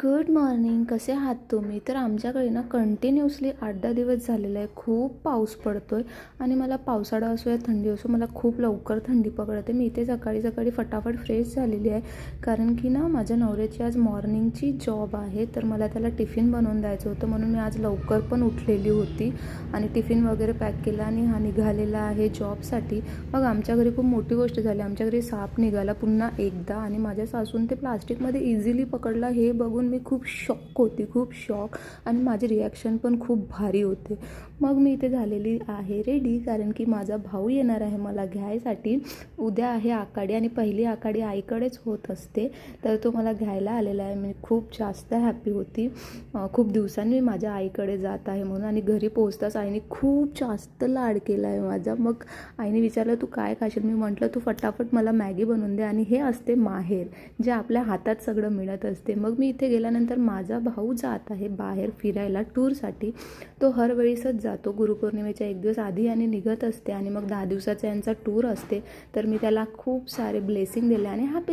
Good morning. कसे आहात तुम्ही? तर आमच्याकडे ना कंटिन्युअसली 8-10 दिवस झालेला आहे. खूप पाऊस पडतो आहे आणि मला पावसाळा असो या थंडी असो, मला खूप लवकर थंडी पकडते. मी इथे सकाळी सकाळी फटाफट फ्रेश झालेली आहे, कारण की ना माझ्या नवऱ्याची आज मॉर्निंगची जॉब आहे, तर मला त्याला टिफिन बनवून द्यायचं होतं. म्हणून मी आज लवकर पण उठलेली होती आणि टिफिन वगैरे पॅक केला आणि हा निघालेला आहे जॉबसाठी. मग आमच्या घरी खूप मोठी गोष्ट झाली. आमच्या घरी साप निघाला पुन्हा एकदा आणि माझ्या सासून ते प्लास्टिकमध्ये इझिली पकडला हे बघून मी खूप शॉक होती, खूप शॉक. आणि माझी रिॲक्शन पण खूप भारी होते. मग मी इथे झालेली आहे रेडी, कारण की माझा भाऊ येणार आहे मला घ्यायसाठी. उद्या आहे आकाडी आणि पहिली आकाडी आईकडेच होत असते, तर तो मला घ्यायला आलेला आहे. मी खूप जास्त हॅपी होती. खूप दिवसांनी मी माझ्या आईकडे जात आहे म्हणून. आणि घरी पोहोचताच आईने खूप जास्त लाड केला आहे माझा. मग आईने विचारलं तू काय खाशील? मी म्हटलं तू फटाफट मला मॅगी बनवून दे. आणि हे असते माहेर, जे आपल्या हातात सगळं मिळत असते. मग मी इथे गेल्यानंतर माझा भाऊ जात आहे बाहेर फिरायला टूरसाठी. तो हरवेळीसच जातो. गुरुपौर्णिमेच्या 1 दिवस आधी आणि निघत असते आणि मग 10 दिवसाचा यांचा टूर असते. तर मी त्याला खूप सारे ब्लेसिंग दिले आणि हॅपी